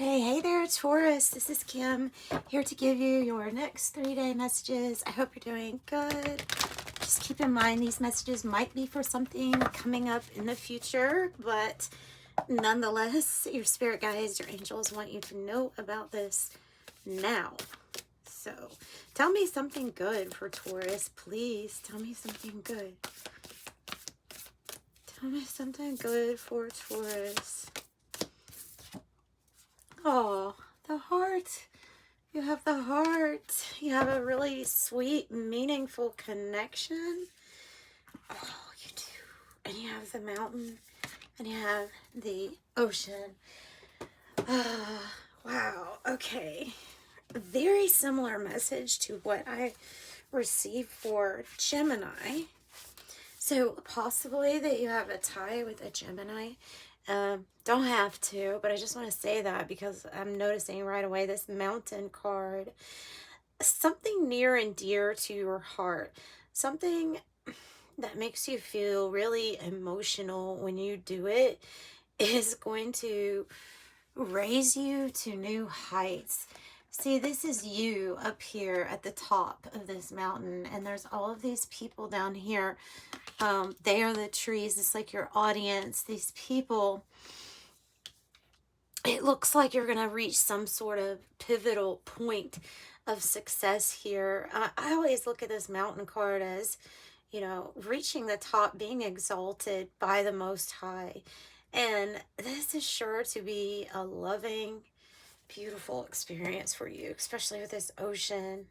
Hey there, Taurus. This is Kim here to give you your next 3-day messages. I hope you're doing good. Just keep in mind these messages might be for something coming up in the future, but nonetheless, your spirit guides, your angels want you to know about this now. So tell me something good for Taurus, please. Tell me something good. Tell me something good for Taurus. Oh, the heart. You have the heart. You have a really sweet, meaningful connection. Oh, you do. And you have the mountain. And you have the ocean. Wow. Okay. A very similar message to what I received for Gemini. So possibly that you have a tie with a Gemini. Don't have to, but I just want to say that because I'm noticing right away this mountain card. Something near and dear to your heart. Something that makes you feel really emotional when you do it is going to raise you to new heights. See, this is you up here at the top of this mountain, and there's all of these people down here. They are the trees. It's like your audience. These people, it looks like you're going to reach some sort of pivotal point of success here. I always look at this mountain card as, you know, reaching the top, being exalted by the Most High. And this is sure to be a loving, beautiful experience for you, especially with this ocean.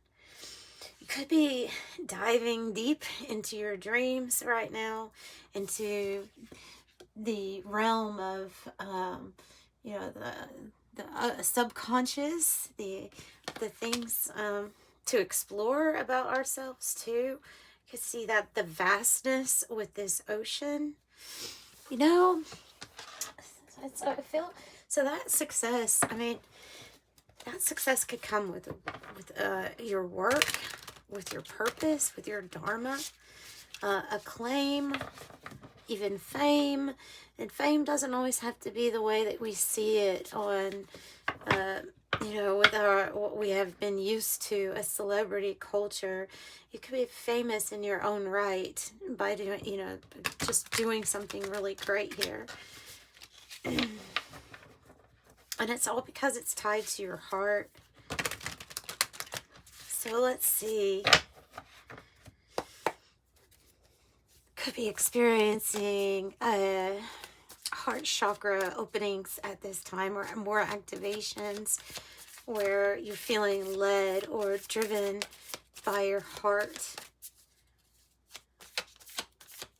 You could be diving deep into your dreams right now, into the realm of, you know, the subconscious, the things to explore about ourselves too. You can see that the vastness with this ocean, you know. So I feel so that success. I mean, that success could come with your work, with your purpose, with your dharma, acclaim, even fame. And fame doesn't always have to be the way that we see it on, you know, with what we have been used to, a celebrity culture. You could be famous in your own right by doing, you know, just doing something really great here. And it's all because it's tied to your heart. So let's see. Could be experiencing heart chakra openings at this time, or more activations where you're feeling led or driven by your heart.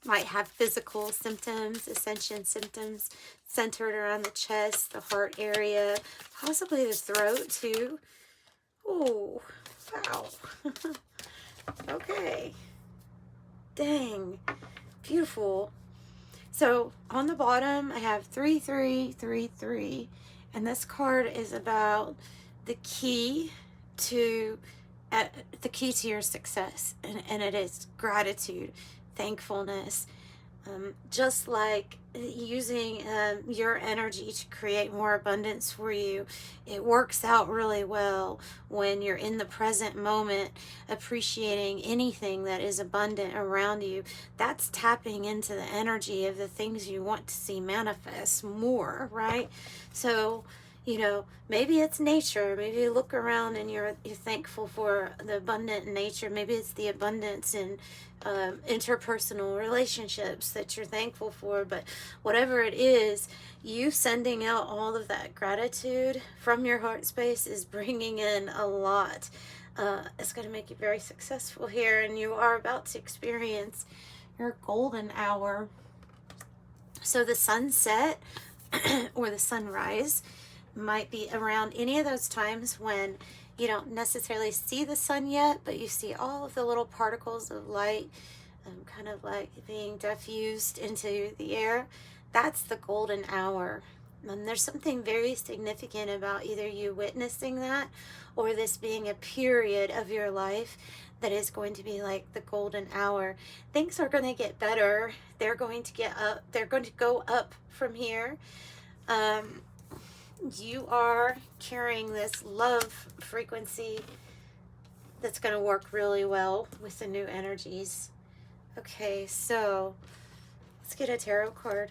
Might have physical symptoms, ascension symptoms centered around the chest, the heart area, possibly the throat too. Oh, wow. Okay. Dang. Beautiful. So on the bottom, I have 3333, and this card is about the key to your success, and it is gratitude, thankfulness, just like using your energy to create more abundance for you. It works out really well when you're in the present moment, appreciating anything that is abundant around you. That's tapping into the energy of the things you want to see manifest more, right? So, you know, maybe it's nature. Maybe you look around and you're thankful for the abundant nature. Maybe it's the abundance in interpersonal relationships that you're thankful for. But whatever it is, you sending out all of that gratitude from your heart space is bringing in a lot. It's going to make you very successful here, and you are about to experience your golden hour. So the sunset or the sunrise might be around any of those times when you don't necessarily see the sun yet, but you see all of the little particles of light kind of like being diffused into the air. That's the golden hour. And there's something very significant about either you witnessing that or this being a period of your life that is going to be like the golden hour. Things are going to get better. They're going to get up. They're going to go up from here. you are carrying this love frequency that's going to work really well with the new energies. Okay, so let's get a tarot card.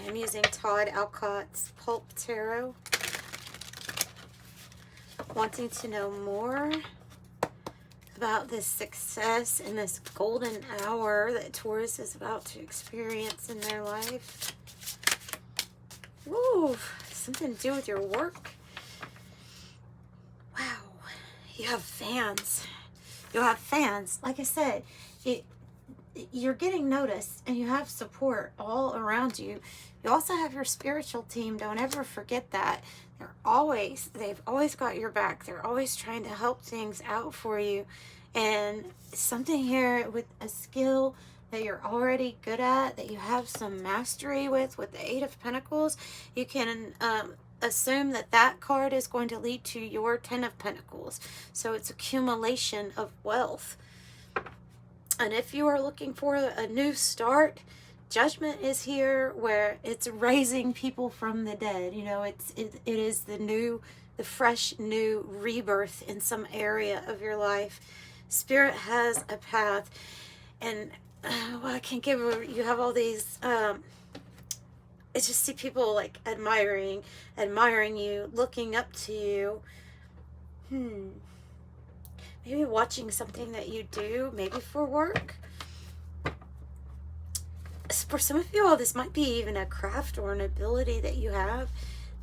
I'm using Todd Alcott's Pulp Tarot. Wanting to know more about this success and this golden hour that Taurus is about to experience in their life. Woo, something to do with your work. Wow, you have fans. You'll have fans. Like I said, you're getting noticed and you have support all around you. You also have your spiritual team. Don't ever forget that. They've always got your back. They're always trying to help things out for you. And something here with a skill that you're already good at, that you have some mastery with the Eight of Pentacles, you can assume that that card is going to lead to your Ten of Pentacles. So it's accumulation of wealth. And if you are looking for a new start, Judgment is here, where it's raising people from the dead. You know, it is the fresh new rebirth in some area of your life. Spirit has a path, and well, I can't give you have all these. I just see people like admiring you, looking up to you. Maybe watching something that you do, maybe for work. For some of you all, this might be even a craft or an ability that you have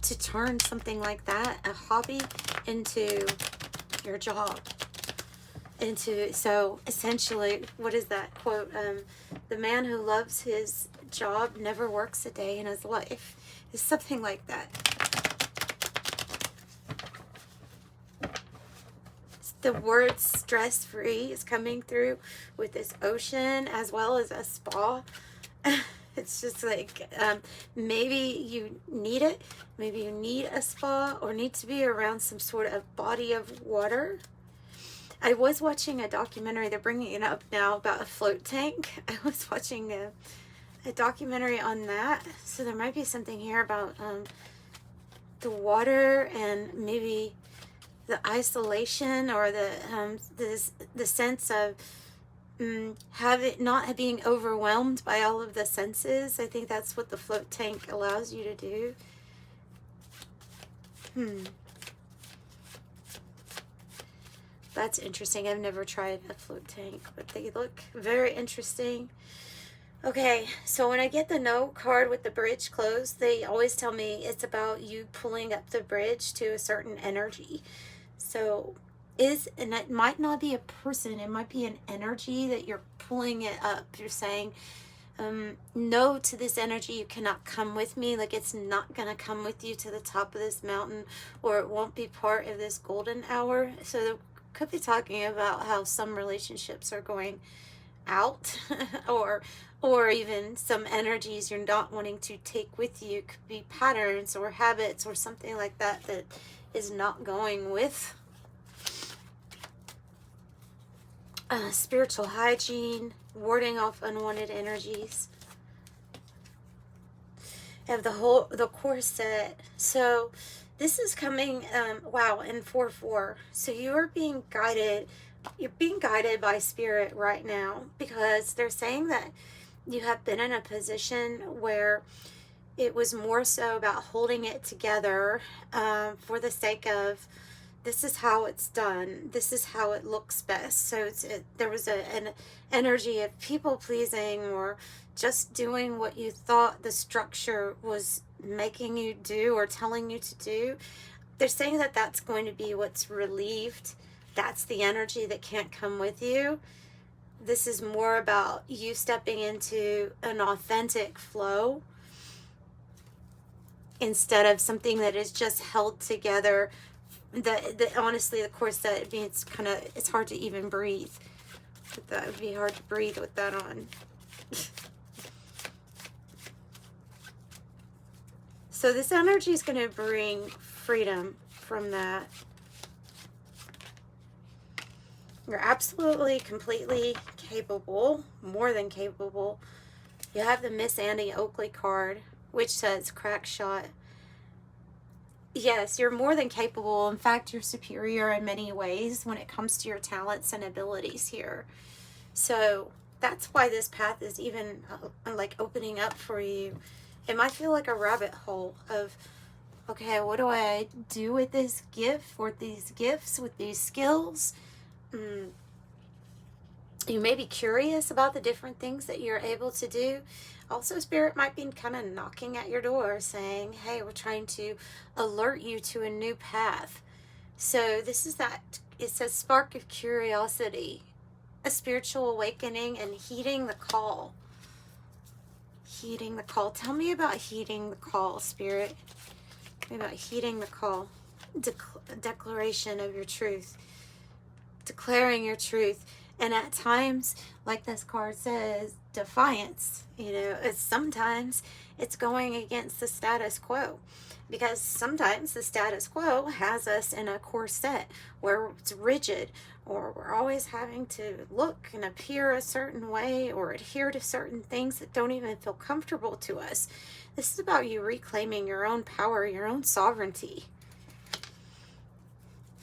to turn something like that, a hobby, into your job. So essentially, what is that quote? The man who loves his job never works a day in his life. It's something like that. The word stress-free is coming through with this ocean as well as a spa. It's just like, maybe you need it. Maybe you need a spa or need to be around some sort of body of water. I was watching a documentary, they're bringing it up now, about a float tank. I was watching a documentary on that. So there might be something here about the water and maybe the isolation or the sense of not being overwhelmed by all of the senses. I think that's what the float tank allows you to do. That's interesting. I've never tried a float tank, but they look very interesting. Okay, so when I get the no card with the bridge closed, they always tell me it's about you pulling up the bridge to a certain energy. So and it might not be a person, it might be an energy that you're pulling it up. You're saying, no to this energy, you cannot come with me. Like, it's not going to come with you to the top of this mountain, or it won't be part of this golden hour. So they could be talking about how some relationships are going out, or even some energies you're not wanting to take with you. It could be patterns or habits or something like that that is not going with. Spiritual hygiene, warding off unwanted energies. I have the core set. So this is coming, wow, in 4/4. So you're being guided by Spirit right now, because they're saying that you have been in a position where it was more so about holding it together for the sake of, this is how it's done. This is how it looks best. So there was an energy of people pleasing, or just doing what you thought the structure was making you do or telling you to do. They're saying that that's going to be what's relieved. That's the energy that can't come with you. This is more about you stepping into an authentic flow instead of something that is just held together. Honestly, the course that it means it's hard to even breathe. That would be hard to breathe with that on. So this energy is going to bring freedom from that. You're absolutely, completely capable, more than capable. You have the Miss Annie Oakley card, which says crack shot. Yes, you're more than capable. In fact, you're superior in many ways when it comes to your talents and abilities here. So that's why this path is even like opening up for you. It might feel like a rabbit hole of, okay, what do I do with this gift, with these gifts, with these skills? You may be curious about the different things that you're able to do. Also, Spirit might be kind of knocking at your door saying, hey, we're trying to alert you to a new path. So this is that, it says spark of curiosity, a spiritual awakening, and heeding the call. Heeding the call. Tell me about heeding the call, Spirit. Tell me about heeding the call. Declaration of your truth. Declaring your truth. And at times, like this card says, defiance. You know, sometimes it's going against the status quo. Because sometimes the status quo has us in a corset where it's rigid, or we're always having to look and appear a certain way or adhere to certain things that don't even feel comfortable to us. This is about you reclaiming your own power, your own sovereignty.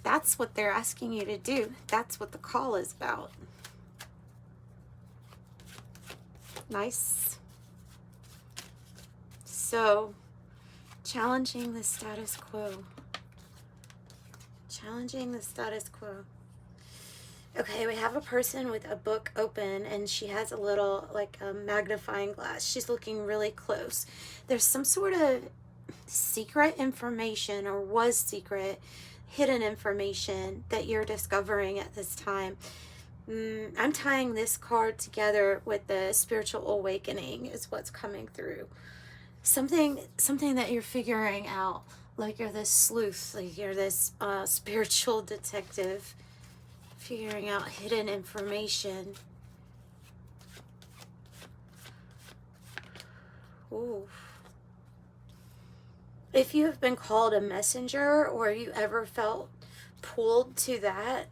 That's what they're asking you to do. That's what the call is about. Nice. So, challenging the status quo. Challenging the status quo. Okay, we have a person with a book open, and she has a little, like a magnifying glass. She's looking really close. There's some sort of secret information, or was secret, hidden information that you're discovering at this time. I'm tying this card together with the spiritual awakening is what's coming through. Something that you're figuring out, like you're this sleuth, like you're this spiritual detective, figuring out hidden information. Ooh. If you have been called a messenger, or you ever felt pulled to that,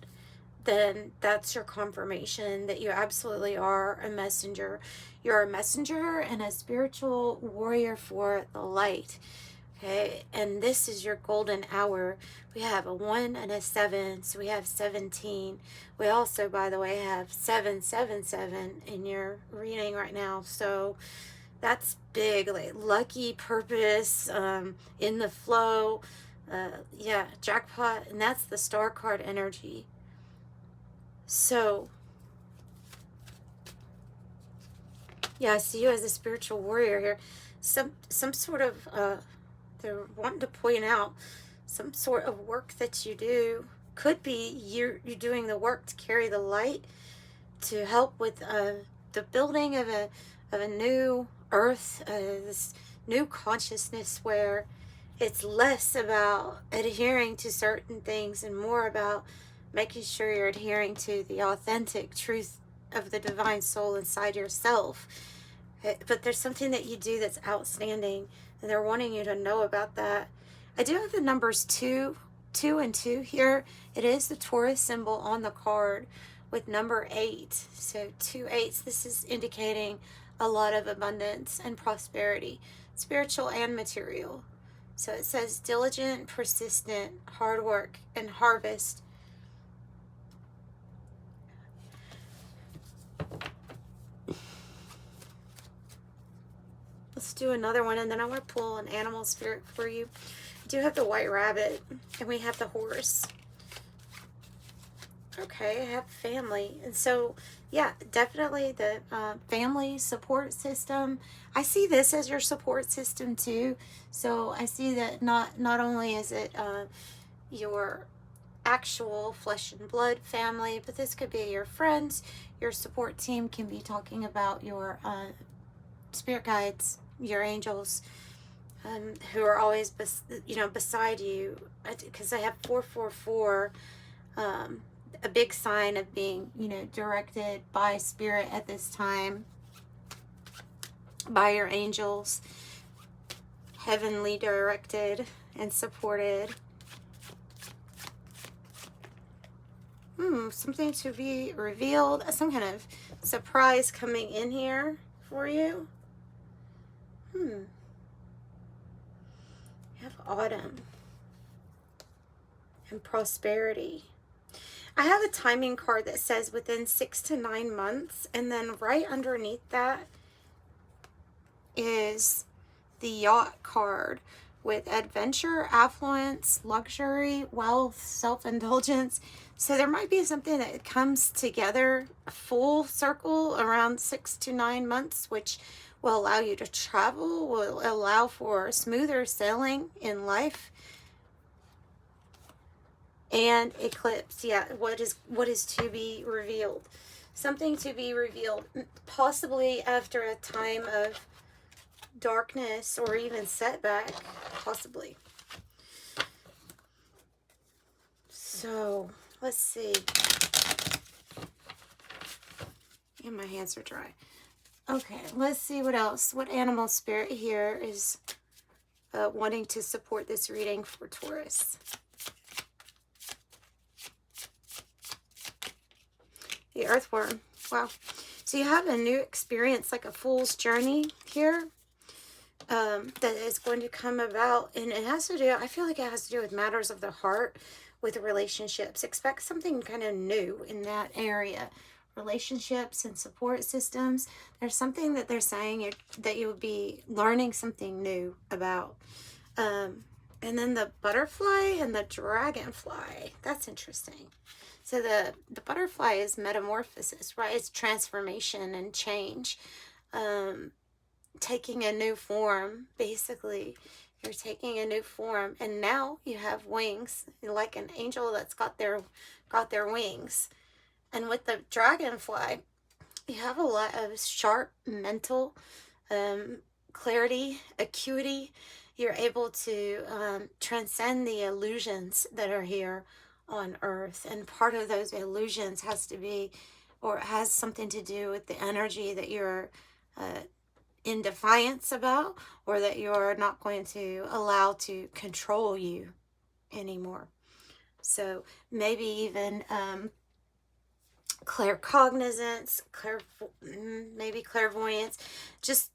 then that's your confirmation that you absolutely are a messenger. You're a messenger and a spiritual warrior for the light. Okay, and this is your golden hour. We have a 1 and a 7, so we have 17. We also, by the way, have 777 in your reading right now. So that's big, like lucky, purpose, in the flow. Yeah, jackpot, and that's the star card energy. So, yeah, I see you as a spiritual warrior here. Some sort of, they're wanting to point out some sort of work that you do. Could be you're doing the work to carry the light, to help with the building of a new earth, this new consciousness where it's less about adhering to certain things and more about making sure you're adhering to the authentic truth of the divine soul inside yourself. But there's something that you do that's outstanding, and they're wanting you to know about that. I do have the numbers 2 and 2 here. It is the Taurus symbol on the card with number 8. So 2 8s, this is indicating a lot of abundance and prosperity, spiritual and material. So it says diligent, persistent, hard work, and harvest. Let's do another one, and then I want to pull an animal spirit for you. I do have the white rabbit, and we have the horse. Okay, I have family. And so, yeah, definitely the family support system. I see this as your support system too. So I see that not only is it your actual flesh and blood family, but this could be your friends. Your support team can be talking about your spirit guides, your angels, who are always beside you, because I have 444, a big sign of being directed by spirit at this time, by your angels, heavenly directed and supported. Something to be revealed. Some kind of surprise coming in here for you. You have autumn and prosperity. I have a timing card that says within 6 to 9 months, and then right underneath that is the yacht card with adventure, affluence, luxury, wealth, self-indulgence. So there might be something that comes together full circle around 6 to 9 months, which will allow you to travel, will allow for smoother sailing in life. And eclipse, yeah, what is to be revealed? Something to be revealed, possibly after a time of darkness or even setback, possibly. So let's see. And my hands are dry. Okay, let's see what else. What animal spirit here is wanting to support this reading for Taurus? The earthworm. Wow. So you have a new experience, like a fool's journey here, that is going to come about. And it has to do, I feel like it has to do with matters of the heart, with relationships. Expect something kind of new in that area. Relationships and support systems. There's something that they're saying that you will be learning something new about. And then the butterfly and the dragonfly. That's interesting. So the butterfly is metamorphosis, right? It's transformation and change. Taking a new form, basically. You're taking a new form, and now you have wings, like an angel that's got their wings. And with the dragonfly, you have a lot of sharp mental clarity, acuity. You're able to transcend the illusions that are here on earth, and part of those illusions has to be, or has something to do with the energy that you're in defiance about, or that you're not going to allow to control you anymore. So maybe even claircognizance, maybe clairvoyance, just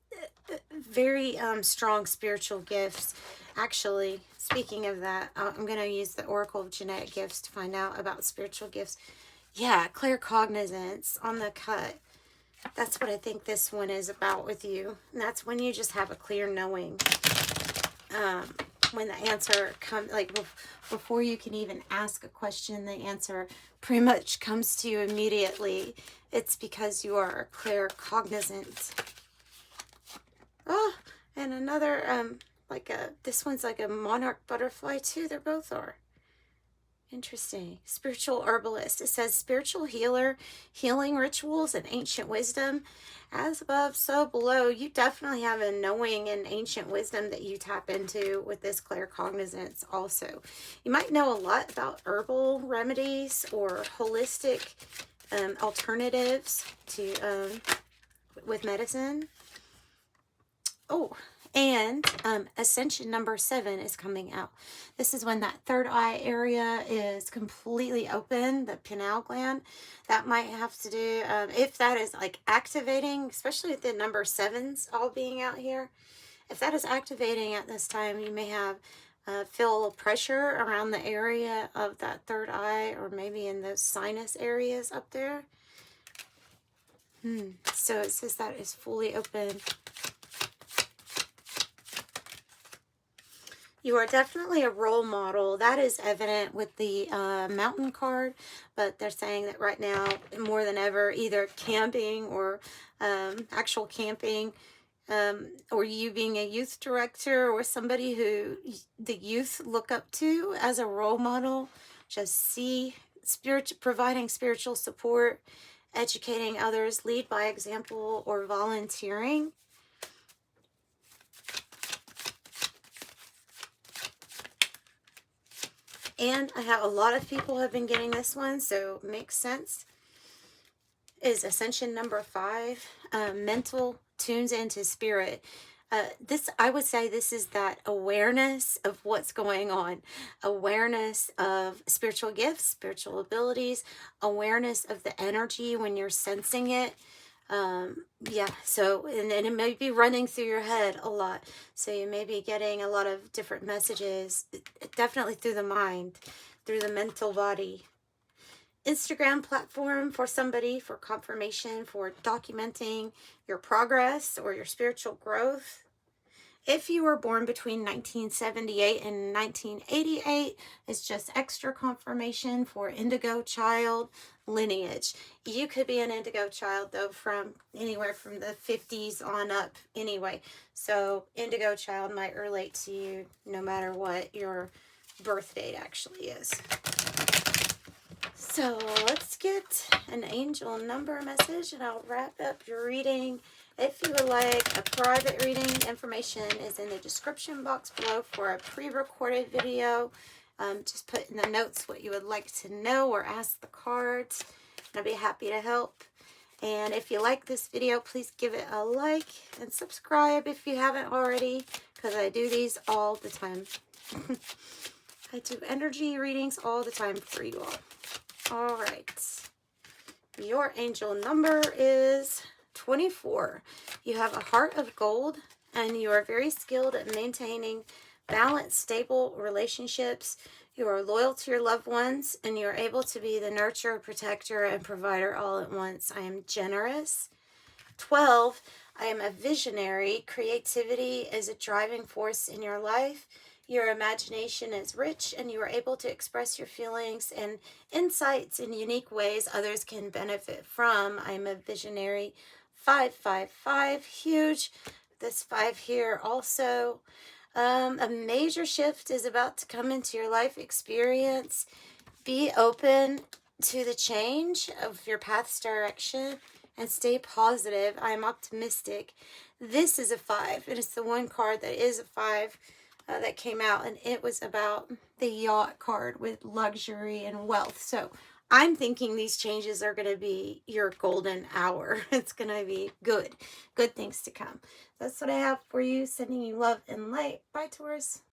very strong spiritual gifts. Actually, speaking of that, I'm going to use the Oracle of Genetic Gifts to find out about spiritual gifts. Yeah, claircognizance on the cut. That's what I think this one is about with you. And that's when you just have a clear knowing. When the answer comes, like before you can even ask a question, the answer pretty much comes to you immediately. It's because you are claircognizant. Oh, and another, this one's like a monarch butterfly too. They both are. Interesting. Spiritual herbalist. It says spiritual healer, healing rituals, and ancient wisdom. As above, so below. You definitely have a knowing and ancient wisdom that you tap into with this claircognizance also. You might know a lot about herbal remedies or holistic alternatives to with medicine. Oh, and ascension number 7 is coming out. This is when that third eye area is completely open, the pineal gland. That might have to do, if that is like activating, especially with the number 7s all being out here. If that is activating at this time, you may have feel pressure around the area of that third eye, or maybe in those sinus areas up there. So it says that is fully open. You are definitely a role model. That is evident with the mountain card, but they're saying that right now, more than ever, either camping or actual camping, or you being a youth director or somebody who the youth look up to as a role model, just see providing spiritual support, educating others, lead by example, or volunteering. And I have a lot of people have been getting this one, so it makes sense. Is ascension number 5. Mental tunes into spirit. This, I would say this is that awareness of what's going on, awareness of spiritual gifts, spiritual abilities, awareness of the energy when you're sensing it. Yeah, so, and it may be running through your head a lot. So you may be getting a lot of different messages, definitely through the mind, through the mental body. Instagram platform for somebody, for confirmation, for documenting your progress or your spiritual growth. If you were born between 1978 and 1988, it's just extra confirmation for indigo child lineage. You could be an indigo child, though, from anywhere from the 50s on up anyway. So indigo child might relate to you no matter what your birth date actually is. So let's get an angel number message and I'll wrap up your reading. If you would like a private reading, information is in the description box below for a pre-recorded video. Just put in the notes what you would like to know or ask the cards, and I'll be happy to help. And if you like this video, please give it a like and subscribe if you haven't already, because I do these all the time. I do energy readings all the time for you all. All right. Your angel number is 24. You have a heart of gold, and you are very skilled at maintaining balanced, stable relationships. You are loyal to your loved ones, and you are able to be the nurturer, protector, and provider all at once. I am generous. 12. I am a visionary. Creativity is a driving force in your life. Your imagination is rich, and you are able to express your feelings and insights in unique ways others can benefit from. I'm a visionary. 555, huge. This 5 here also. A major shift is about to come into your life experience. Be open to the change of your path's direction and stay positive. I'm optimistic. This is a 5. It is the one card that is a 5 that came out, and it was about the yacht card with luxury and wealth. So I'm thinking these changes are going to be your golden hour. It's going to be good things to come. That's what I have for you. Sending you love and light. Bye, Taurus.